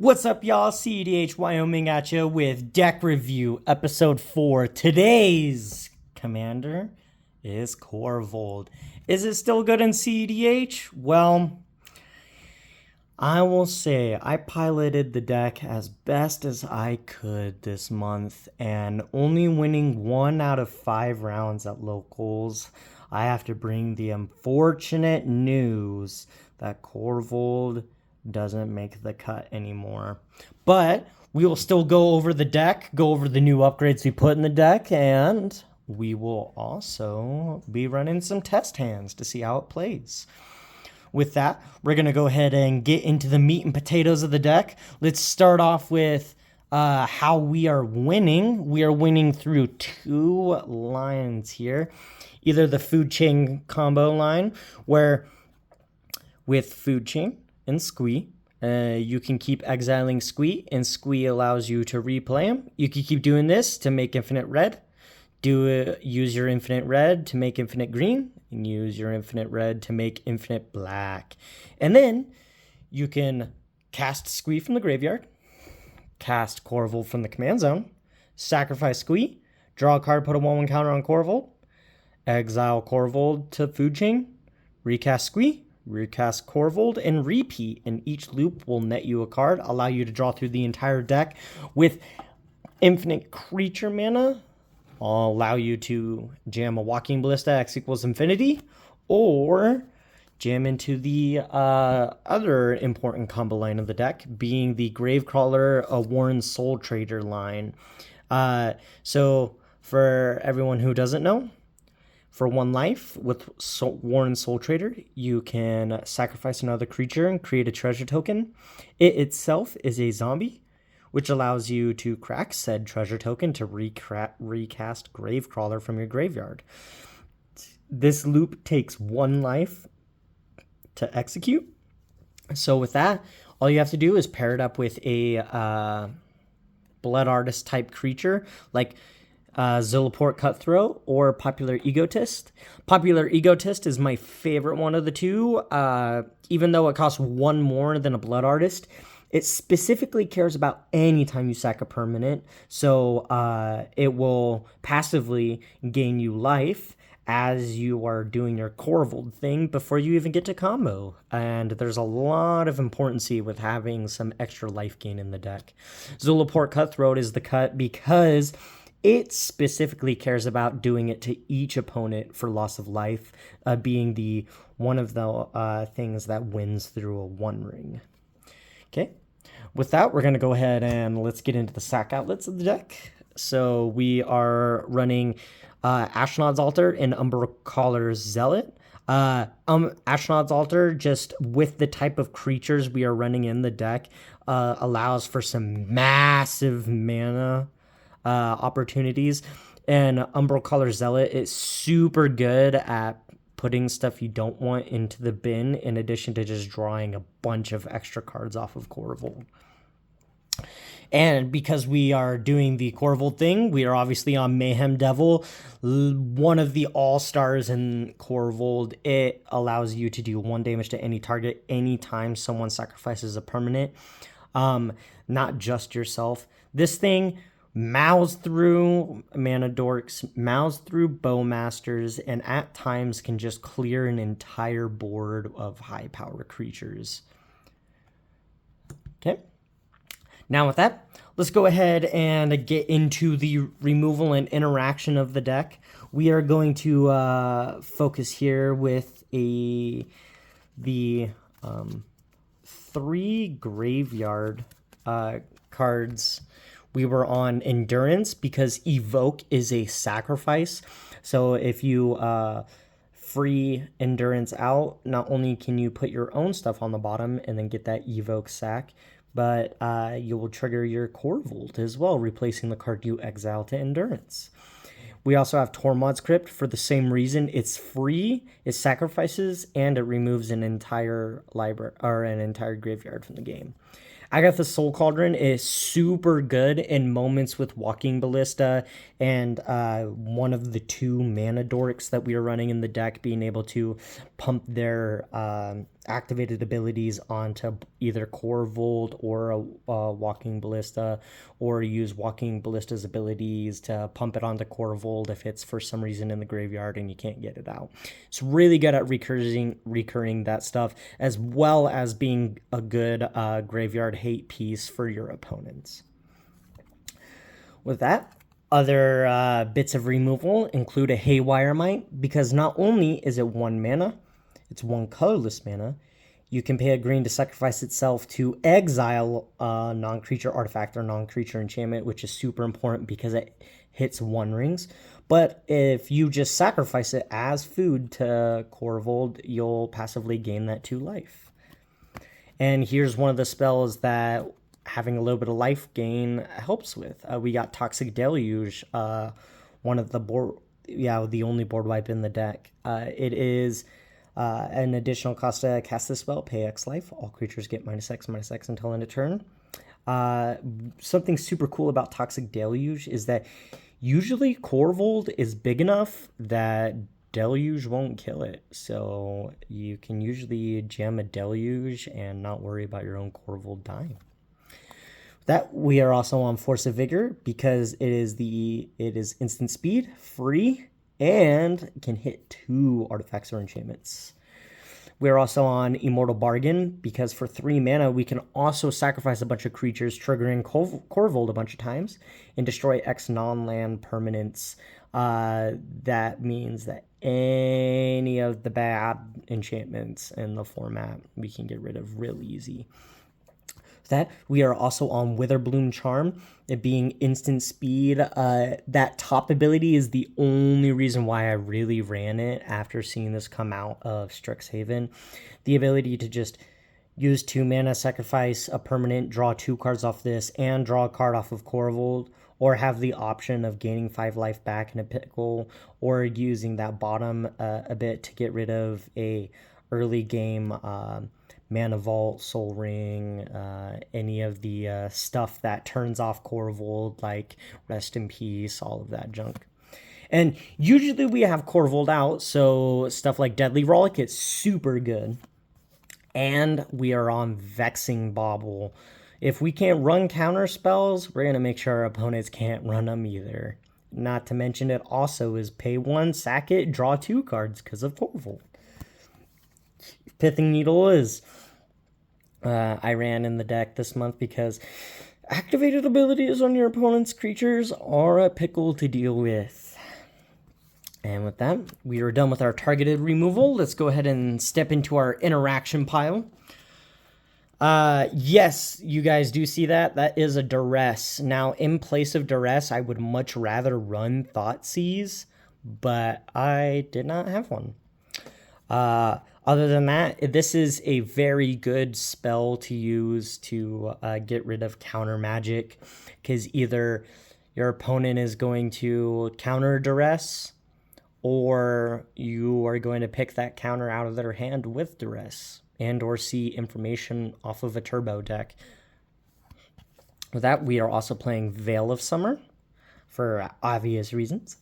What's up, y'all? cedh Wyoming at you with Deck Review, Episode 4. Today's commander is Korvold. Is it still good in cedh? Well, I will say I piloted the deck as best as I could this month, and only winning 1 out of 5 rounds at locals. I have to bring the unfortunate news that Korvold doesn't make the cut anymore. But we will still go over the deck, go over the new upgrades we put in the deck, and we will also be running some test hands to see how it plays. With that, we're going to go ahead and get into the meat and potatoes of the deck. Let's start off with how we are winning. We are winning through 2 lines here. Either the food chain combo line, where with food chain and Squee, you can keep exiling Squee, and Squee allows you to replay him. You can keep doing this to make infinite red. Use your infinite red to make infinite green, and use your infinite red to make infinite black. And then you can cast Squee from the graveyard, cast Korvold from the command zone, sacrifice Squee, draw a card, put a 1/1 counter on Korvold, exile Korvold to food chain, recast Squee, recast Korvold, and repeat. And each loop will net you a card, allow you to draw through the entire deck with infinite creature mana. I'll allow you to jam a Walking Ballista X equals infinity, or jam into the other important combo line of the deck, being the Gravecrawler, a Warren Soul Trader line. So for everyone who doesn't know, for 1 life with Warren Soul Trader, you can sacrifice another creature and create a treasure token. It itself is a zombie, which allows you to crack said treasure token to recast Gravecrawler from your graveyard. This loop takes 1 life to execute. So with that, all you have to do is pair it up with a Blood Artist type creature, like Zilliport Cutthroat or Popular Egotist. Popular Egotist is my favorite one of the two. Even though it costs 1 more than a Blood Artist, it specifically cares about any time you sack a permanent, so it will passively gain you life as you are doing your Korvold thing before you even get to combo. And there's a lot of importancy with having some extra life gain in the deck. Zilliport Cutthroat is the cut because it specifically cares about doing it to each opponent for loss of life, being the one of the things that wins through a 1 ring. Okay, with that, we're going to go ahead and let's get into the sack outlets of the deck. So we are running Ashnod's Altar and Umbral Zealot. Ashnod's Altar, just with the type of creatures we are running in the deck, allows for some massive mana opportunities, and Umbral Zealot is super good at putting stuff you don't want into the bin, in addition to just drawing a bunch of extra cards off of Korvold. And because we are doing the Korvold thing, we are obviously on Mayhem Devil, one of the all-stars in Korvold. It allows you to do 1 damage to any target anytime someone sacrifices a permanent, not just yourself. This thing mouths through mana dorks, mouths through bowmasters, and at times can just clear an entire board of high power creatures. Okay, now with that, let's go ahead and get into the removal and interaction of the deck. We are going to focus here with the 3 graveyard cards. We were on Endurance because Evoke is a sacrifice. So if you free Endurance out, not only can you put your own stuff on the bottom and then get that Evoke sack, but you will trigger your Korvold as well, replacing the card you exile to Endurance. We also have Tormod's Crypt for the same reason. It's free, it sacrifices, and it removes an entire library or an entire graveyard from the game. Agatha's Soul Cauldron is super good in moments with Walking Ballista and one of the 2 mana dorks that we are running in the deck being able to pump their activated abilities onto either korvold or a walking ballista, or use walking ballista's abilities to pump it onto korvold if it's for some reason in the graveyard and you can't get it out. It's really good at recurring that stuff, as well as being a good graveyard hate piece for your opponents. With that, other bits of removal include a Haywire Mite, because not only is it 1 mana, it's 1 colorless mana. You can pay a green to sacrifice itself to exile a non-creature artifact or non-creature enchantment, which is super important because it hits 1 rings. But if you just sacrifice it as food to Korvold, you'll passively gain that 2 life. And here's one of the spells that having a little bit of life gain helps with. We got Toxic Deluge, one of the the only board wipe in the deck. It is an additional cost to cast this spell, pay X life. All creatures get -X until end of turn. Something super cool about Toxic Deluge is that usually Korvold is big enough that Deluge won't kill it. So you can usually jam a Deluge and not worry about your own Korvold dying. That we are also on Force of Vigor because it is instant speed, free, and can hit 2 artifacts or enchantments. We're also on Immortal Bargain because for 3 mana we can also sacrifice a bunch of creatures, triggering Korvold a bunch of times, and destroy X non-land permanents. That means that any of the bad enchantments in the format we can get rid of real easy. That we are also on Witherbloom Charm, it being instant speed. That top ability is the only reason why I really ran it after seeing this come out of Strixhaven. The ability to just use 2 mana, sacrifice a permanent, draw 2 cards off this, and draw a card off of Korvold, or have the option of gaining 5 life back in a pickle, or using that bottom a bit to get rid of a early game Mana Vault, Soul Ring, any of the stuff that turns off Korvold, like Rest in Peace, all of that junk. And usually we have Korvold out, so stuff like Deadly Rollick is super good. And we are on Vexing Bauble. If we can't run counter spells, we're going to make sure our opponents can't run them either. Not to mention it also is pay 1, sack it, draw 2 cards because of Korvold. Pithing Needle is... I ran in the deck this month because activated abilities on your opponent's creatures are a pickle to deal with. And with that, we are done with our targeted removal. Let's go ahead and step into our interaction pile. Yes, you guys do see that. That is a Duress. Now, in place of Duress, I would much rather run Thoughtseize, but I did not have one. Other than that, this is a very good spell to use to get rid of counter magic, because either your opponent is going to counter Duress, or you are going to pick that counter out of their hand with Duress, and or see information off of a turbo deck. With that, we are also playing Veil of Summer for obvious reasons.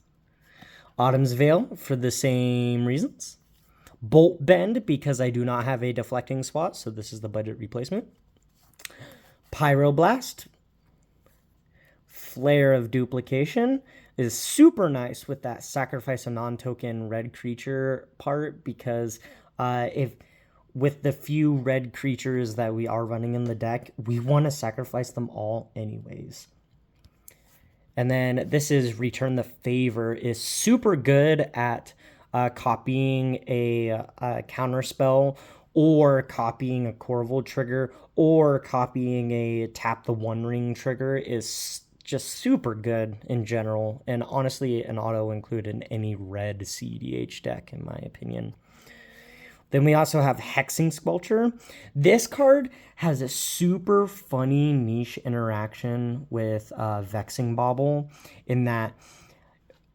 Autumn's Veil for the same reasons. Bolt Bend because I do not have a deflecting spot, so this is the budget replacement. Pyroblast. Flare of Duplication is super nice with that sacrifice a non-token red creature part, because if with the few red creatures that we are running in the deck, we want to sacrifice them all anyways. And then this is Return the Favor, is super good at copying a counter spell, or copying a Korvold trigger, or copying a tap the 1 ring trigger. Is just super good in general, and honestly an auto include in any red cEDH deck in my opinion. Then we also have Hexing Sculpture. This card has a super funny niche interaction with Vexing Bauble, in that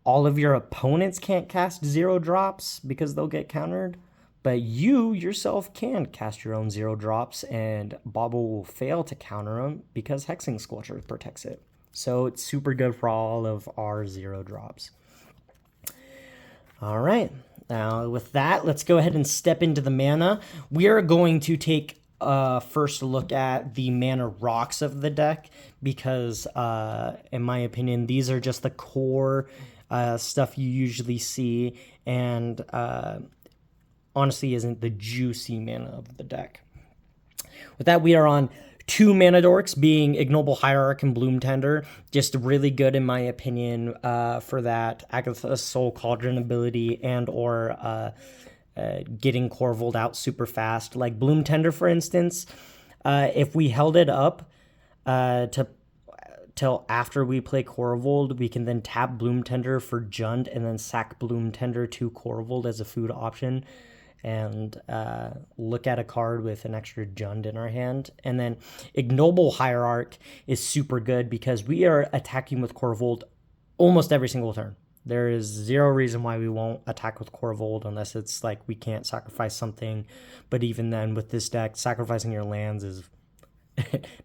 all of your opponents can't cast 0 drops because they'll get countered, but you yourself can cast your own 0 drops, and Bauble will fail to counter them because Hexing Sculpture protects it. So it's super good for all of our 0 drops. All right. Now, with that, let's go ahead and step into the mana. We are going to take a first look at the mana rocks of the deck because, in my opinion, these are just the core stuff you usually see and honestly isn't the juicy mana of the deck. With that, we are on 2 mana dorks, being Ignoble Hierarch and Bloom Tender. Just really good, in my opinion, for that Agatha's Soul Cauldron ability and or getting Korvold out super fast. Like Bloom Tender, for instance, if we held it up till after we play Korvold, we can then tap Bloom Tender for Jund and then sack Bloom Tender to Korvold as a food option and look at a card with an extra Jund in our hand. And then Ignoble Hierarch is super good because we are attacking with Korvold almost every single turn. There is zero reason why we won't attack with Korvold unless it's like we can't sacrifice something. But even then, with this deck, sacrificing your lands is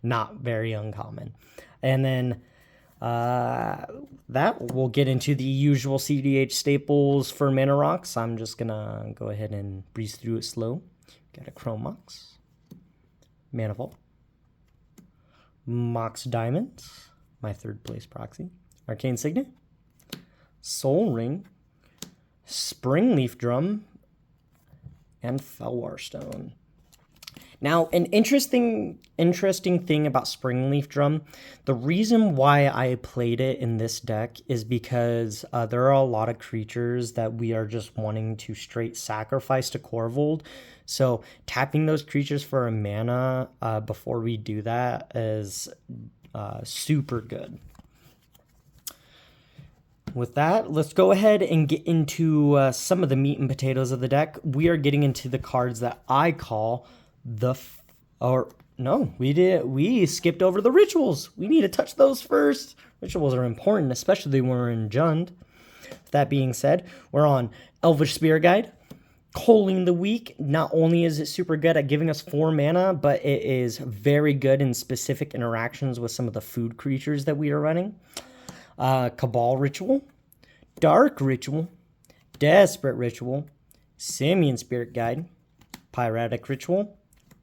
not very uncommon. And then that we'll get into the usual cedh staples for mana rocks. I'm just gonna go ahead and breeze through it slow. Got a Chrome Mox, Mana Vault, Mox Diamonds, my 3rd place proxy, Arcane Signet, Soul Ring, Springleaf Drum, and Felwar Stone. Now, an interesting thing about Springleaf Drum, the reason why I played it in this deck is because there are a lot of creatures that we are just wanting to straight sacrifice to Korvold. So tapping those creatures for a mana before we do that is super good. With that, let's go ahead and get into some of the meat and potatoes of the deck. We are getting into the cards that I call we skipped over the rituals. We need to touch those first. Rituals are important, especially when we're in Jund. That being said, we're on Elvish Spirit Guide. Culling the Weak. Not only is it super good at giving us 4 mana, but it is very good in specific interactions with some of the food creatures that we are running. Cabal Ritual, Dark Ritual, Desperate Ritual, Simian Spirit Guide, Piratic Ritual,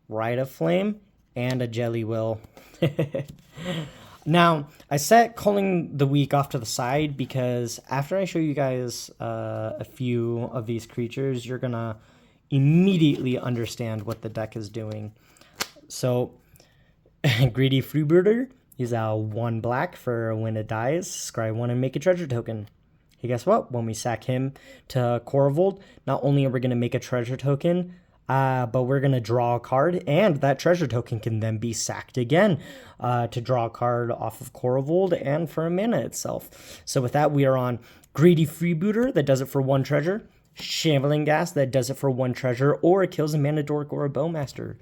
Rite of Flame, and a Jelly Will. Now, I set Culling the Weak off to the side because after I show you guys a few of these creatures, you're going to immediately understand what the deck is doing. So, Greedy Freebooter is a 1 black for when it dies. Scry 1 and make a treasure token. Hey, guess what? When we sack him to Korvold, not only are we going to make a treasure token, but we're going to draw a card, and that treasure token can then be sacked again to draw a card off of Korvold and for a mana itself. So with that, we are on Greedy Freebooter that does it for 1 treasure, Shambling Gas that does it for 1 treasure, or it kills a Mana Dork or a Bowmaster.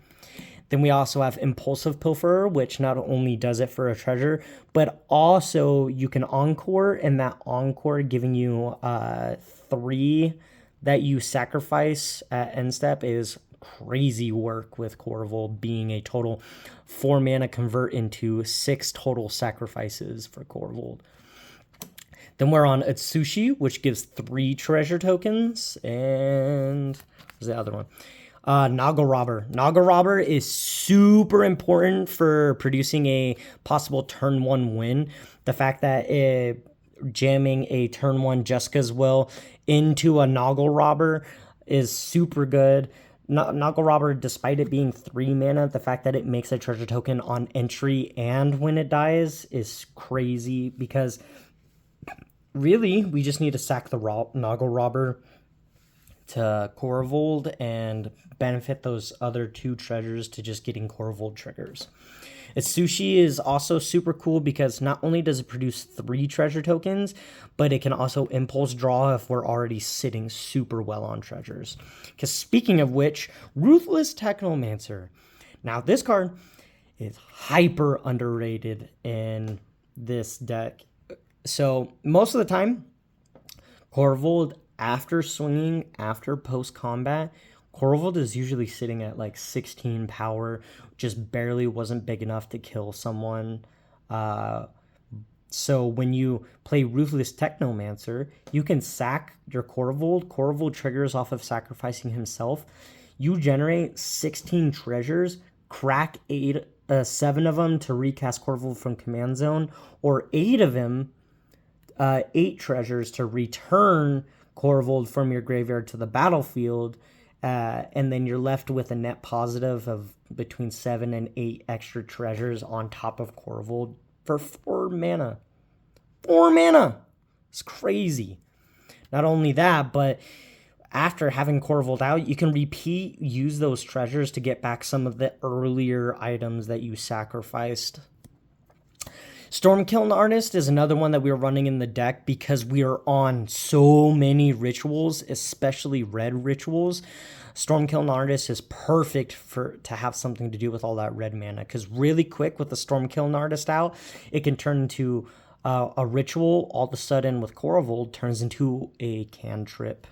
Then we also have Impulsive Pilferer, which not only does it for a treasure, but also you can Encore, and that Encore giving you 3 that you sacrifice at end step is crazy work with Korvold being a total 4 mana convert into 6 total sacrifices for Korvold. Then we're on Atsushi, which gives 3 treasure tokens, and what's the other one? Naga Robber. Naga Robber is super important for producing a possible turn 1 win. The fact that jamming a turn 1 Jessica's Will into a Noggle Robber is super good. Noggle Robber, despite it being 3 mana, the fact that it makes a treasure token on entry and when it dies is crazy because really we just need to sack the Noggle Robber to Korvold and benefit those other 2 treasures to just getting Korvold triggers. Atsushi is also super cool because not only does it produce 3 treasure tokens, but it can also impulse draw if we're already sitting super well on treasures. Because speaking of which, Ruthless Technomancer. Now this card is hyper underrated in this deck. So most of the time, Korvold after swinging, after post-combat, Korvold is usually sitting at like 16 power, just barely wasn't big enough to kill someone. So when you play Ruthless Technomancer, you can sack your Korvold. Korvold triggers off of sacrificing himself. You generate 16 treasures, crack 7 of them to recast Korvold from command zone, or 8 of them, 8 treasures to return Korvold from your graveyard to the battlefield, and then you're left with a net positive of between 7 and 8 extra treasures on top of Korvold for 4 mana. 4 mana! It's crazy. Not only that, but after having Korvold out, you can use those treasures to get back some of the earlier items that you sacrificed. Stormkiln Artist is another one that we are running in the deck because we are on so many rituals, especially red rituals. Stormkiln Artist is perfect to have something to do with all that red mana, because really quick with the Stormkiln Artist out, it can turn into a ritual. All of a sudden with Korvold turns into a cantrip.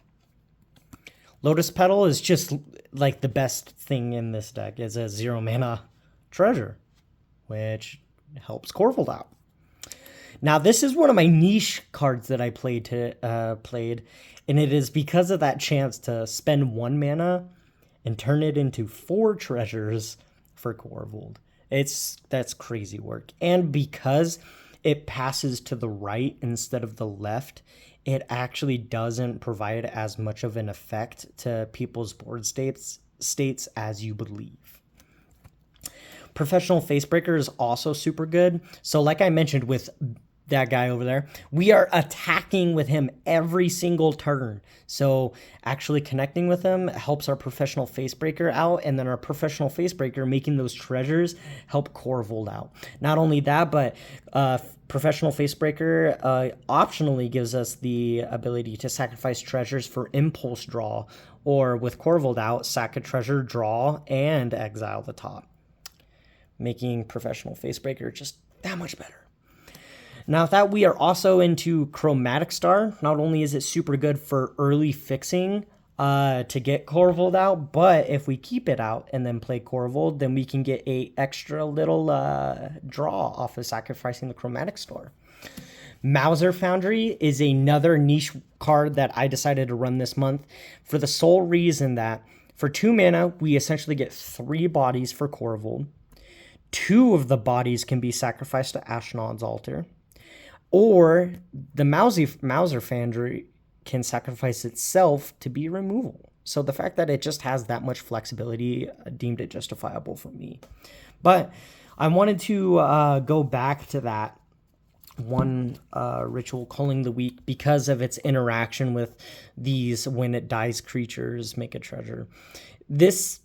Lotus Petal is just like the best thing in this deck. It's a 0 mana treasure, which helps Korvold out. Now, this is one of my niche cards that I played, and it is because of that chance to spend 1 mana and turn it into 4 treasures for Korvold. That's crazy work. And because it passes to the right instead of the left, it actually doesn't provide as much of an effect to people's board states as you believe. Professional Facebreaker is also super good. So like I mentioned with that guy over there, we are attacking with him every single turn. So actually connecting with him helps our Professional Facebreaker out, and then our Professional Facebreaker making those treasures help Korvold out. Not only that, but Professional Facebreaker optionally gives us the ability to sacrifice treasures for Impulse Draw, or with Korvold out, sack a treasure, draw, and exile the top, making Professional Facebreaker just that much better. Now that we are also into Chromatic Star, not only is it super good for early fixing to get Korvold out, but if we keep it out and then play Korvold, then we can get a extra little draw off of sacrificing the Chromatic Star. Mauser Foundry is another niche card that I decided to run this month for the sole reason that for 2 mana, we essentially get 3 bodies for Korvold. 2 of the bodies can be sacrificed to Ashnod's Altar, or the Mauser Foundry can sacrifice itself to be removal. So the fact that it just has that much flexibility deemed it justifiable for me. But I wanted to go back to that one ritual, Culling the Weak, because of its interaction with these when it dies creatures make a treasure. This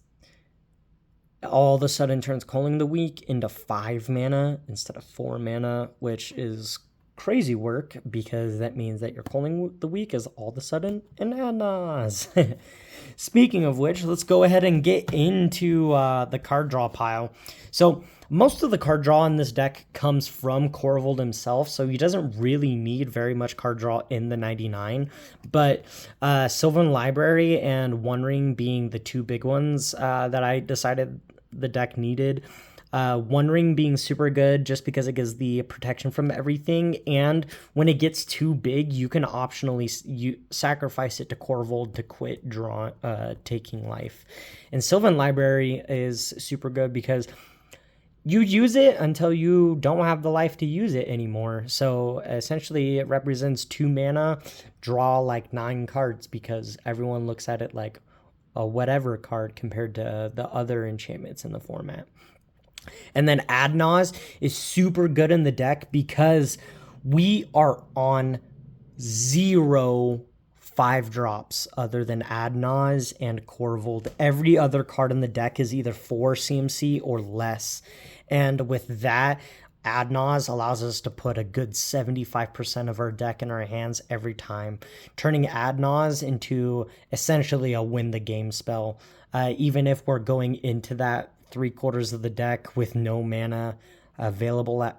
all of a sudden turns Culling the Weak into 5 mana instead of 4 mana, which is crazy work because that means that your Culling the Weak is all of a sudden an Adnaz. Speaking of which, let's go ahead and get into the card draw pile. So most of the card draw in this deck comes from Korvold himself, so he doesn't really need very much card draw in the 99. But Sylvan Library and One Ring being the 2 big ones that I decided the deck needed. One Ring being super good just because it gives the protection from everything, and when it gets too big, you can optionally sacrifice it to Korvold to quit taking life. And Sylvan Library is super good because you use it until you don't have the life to use it anymore. So essentially it represents 2 mana, draw like 9 cards, because everyone looks at it like a whatever card compared to the other enchantments in the format. And then Adnaz is super good in the deck because we are on 0 5-drops other than Adnaz and Korvold. Every other card in the deck is either 4 CMC or less. And with that, Adnaz allows us to put a good 75% of our deck in our hands every time, turning Adnaz into essentially a win the game spell. Even if we're going into that 3/4 of the deck with no mana available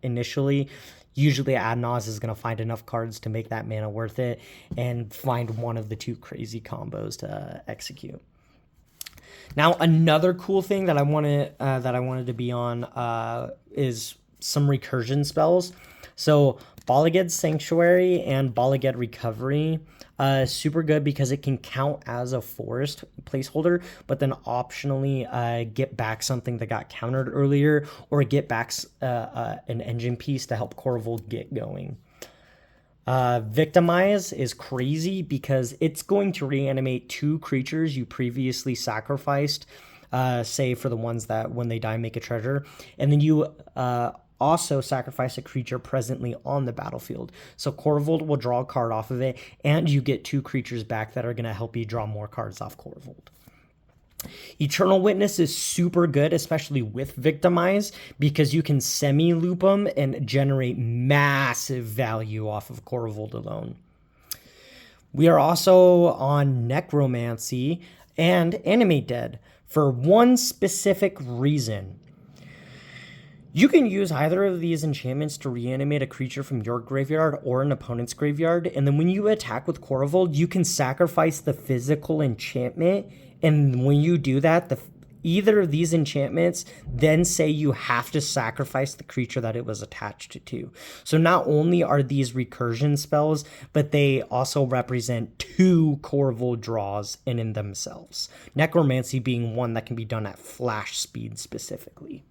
initially, usually Adnaz is going to find enough cards to make that mana worth it and find one of the 2 crazy combos to execute. Now, another cool thing that I wanted to be on is some recursion spells. So Balaged Sanctuary and Balaged Recovery, super good because it can count as a forest placeholder, but then optionally get back something that got countered earlier, or get back an engine piece to help Korvold get going. Victimize is crazy because it's going to reanimate 2 creatures you previously sacrificed, say for the ones that when they die make a treasure, and then you also sacrifice a creature presently on the battlefield. So Korvold will draw a card off of it, and you get 2 creatures back that are going to help you draw more cards off Korvold. Eternal Witness is super good, especially with Victimize, because you can semi-loop them and generate massive value off of Korvold alone. We are also on Necromancy and Animate Dead for one specific reason. You can use either of these enchantments to reanimate a creature from your graveyard or an opponent's graveyard, and then when you attack with Korvold, you can sacrifice the physical enchantment, and when you do that, either of these enchantments then say you have to sacrifice the creature that it was attached to. So not only are these recursion spells, but they also represent 2 Korvold draws in themselves. Necromancy being one that can be done at flash speed specifically.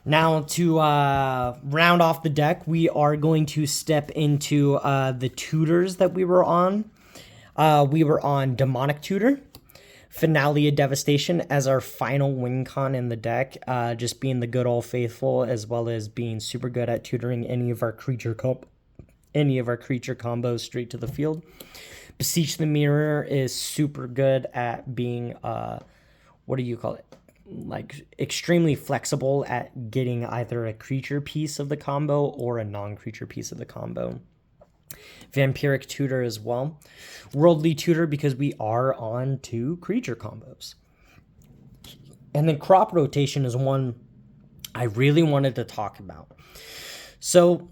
Now, to round off the deck, we are going to step into the tutors that we were on. We were on Demonic Tutor, Finale of Devastation as our final win con in the deck, just being the good old faithful, as well as being super good at tutoring any of our creature combos straight to the field. Beseech the Mirror is super good at being, what do you call it? Like extremely flexible at getting either a creature piece of the combo or a non-creature piece of the combo. Vampiric Tutor as well. Worldly Tutor because we are on 2 creature combos. And then Crop Rotation is one I really wanted to talk about. So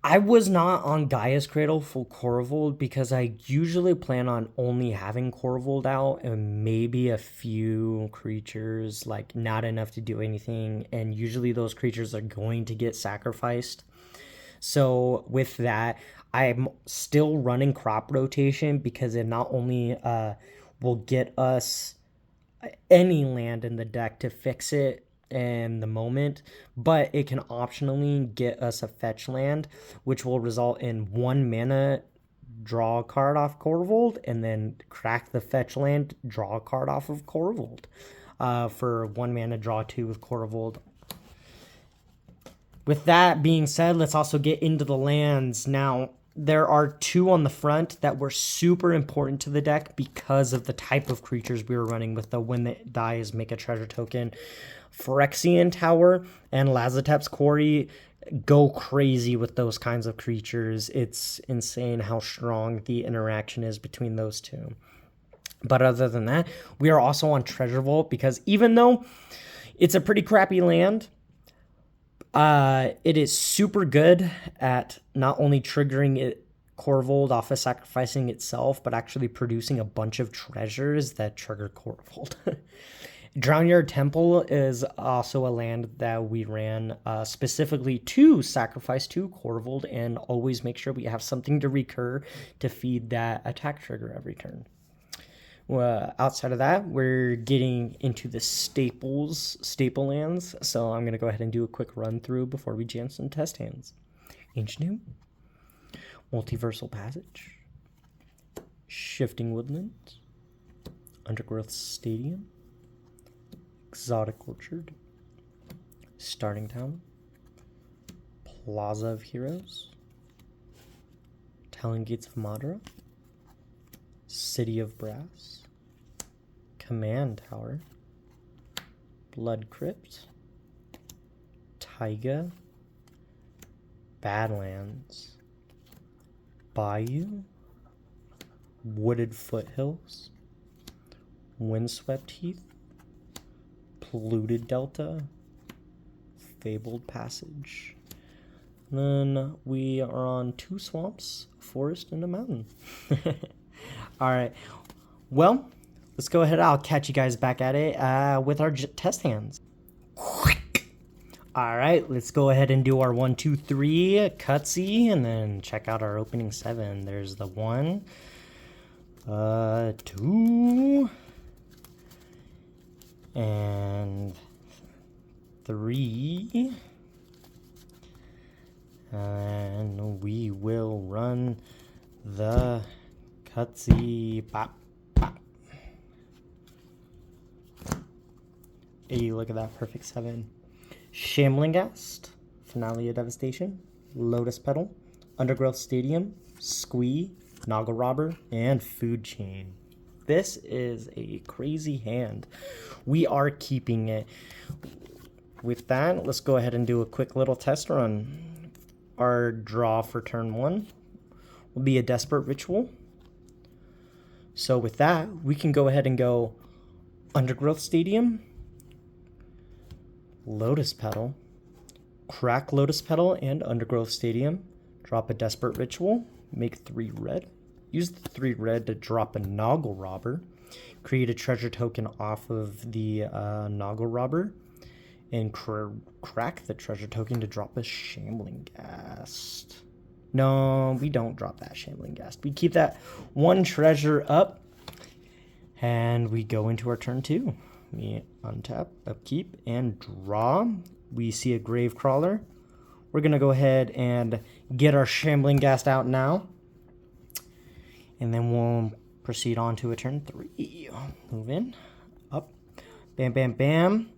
I was not on Gaia's Cradle for Korvold because I usually plan on only having Korvold out and maybe a few creatures, like not enough to do anything, and usually those creatures are going to get sacrificed. So with that, I'm still running Crop Rotation because it not only will get us any land in the deck to fix it in the moment, but it can optionally get us a fetch land, which will result in 1 mana, draw a card off Korvold, and then crack the fetch land, draw a card off of Korvold. For 1 mana, draw 2 with Korvold. With that being said, let's also get into the lands. Now, there are 2 on the front that were super important to the deck because of the type of creatures we were running with the when it dies, make a treasure token. Phyrexian Tower and Lazotep's Quarry go crazy with those kinds of creatures. It's insane how strong the interaction is between those 2. But other than that, we are also on Treasure Vault because even though it's a pretty crappy land, it is super good at not only triggering it Korvold off of sacrificing itself, but actually producing a bunch of treasures that trigger Korvold. Drownyard Temple is also a land that we ran specifically to sacrifice to Korvold and always make sure we have something to recur to feed that attack trigger every turn. Outside of that, we're getting into the staple lands, so I'm going to go ahead and do a quick run through before we jam some test hands. Ancient Doom, Multiversal Passage, Shifting Woodlands, Undergrowth Stadium, Exotic Orchard, Starting Town, Plaza of Heroes, Talon Gates of Madra, City of Brass, Command Tower, Blood Crypt, Taiga, Badlands, Bayou, Wooded Foothills, Windswept Heath, Polluted Delta, Fabled Passage. Then we are on 2 swamps, a forest, and a mountain. All right. Well, let's go ahead. I'll catch you guys back at it with our test hands. All right, let's go ahead and do our 1, 2, 3 cutsy, and then check out our opening 7. There's the 1, 2, and 3, and we will run the cutsy. Pop, pop. Hey, look at that perfect 7. Shamblingast, Finale of Devastation, Lotus Petal, Undergrowth Stadium, Squee, Noggle Robber, and Food Chain. This is a crazy hand. We are keeping it. With that, let's go ahead and do a quick little test run. Our draw for turn 1 will be a Desperate Ritual. So with that, we can go ahead and go Undergrowth Stadium, Lotus Petal, crack Lotus Petal and Undergrowth Stadium, drop a Desperate Ritual, make 3 red, use the 3 red to drop a Noggle Robber, create a treasure token off of the Noggle Robber, and crack the treasure token to drop a Shambling Ghast. No, we don't drop that Shambling Ghast. We keep that 1 treasure up, and we go into our turn 2. We untap, upkeep, and draw. We see a Grave Crawler. We're going to go ahead and get our Shambling Ghast out now. And then we'll proceed on to a turn 3. Move in, up, bam, bam, bam.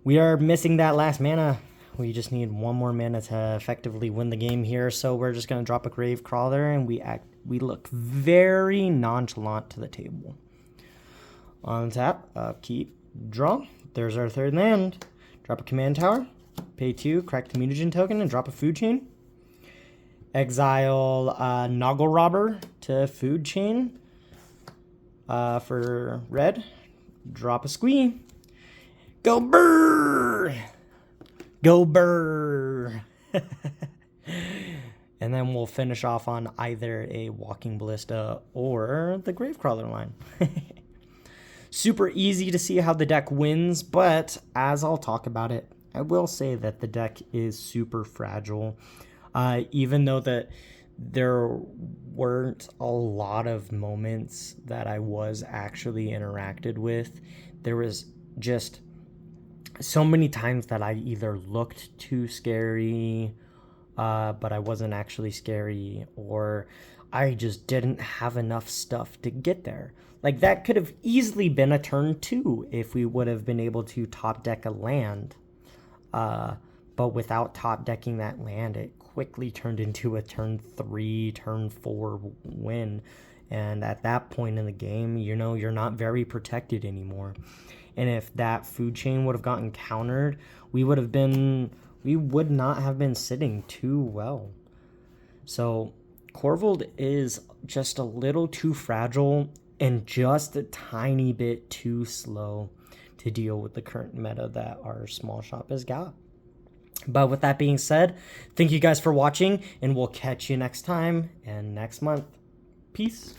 We are missing that last mana. We just need 1 more mana to effectively win the game here. So we're just going to drop a Grave Crawler, and we look very nonchalant to the table. Untap, upkeep, draw. There's our 3rd land. Drop a Command Tower, pay 2, crack the mutagen token, and drop a Food Chain. Exile Noggle Robber to Food Chain for red. Drop a Squee. Go Brrr! Go Brrr! And then we'll finish off on either a Walking Ballista or the Gravecrawler line. Super easy to see how the deck wins, but as I'll talk about it, I will say that the deck is super fragile. Even though that there weren't a lot of moments that I was actually interacted with, there was just so many times that I either looked too scary, but I wasn't actually scary, or I just didn't have enough stuff to get there. Like, that could have easily been a turn 2 if we would have been able to top deck a land. But without top decking that land, it quickly turned into a turn 3, turn 4 win. And at that point in the game, you know, you're not very protected anymore. And if that Food Chain would have gotten countered, we would not have been sitting too well. So Korvold is just a little too fragile and just a tiny bit too slow to deal with the current meta that our small shop has got. But with that being said, thank you guys for watching, and we'll catch you next time and next month. Peace.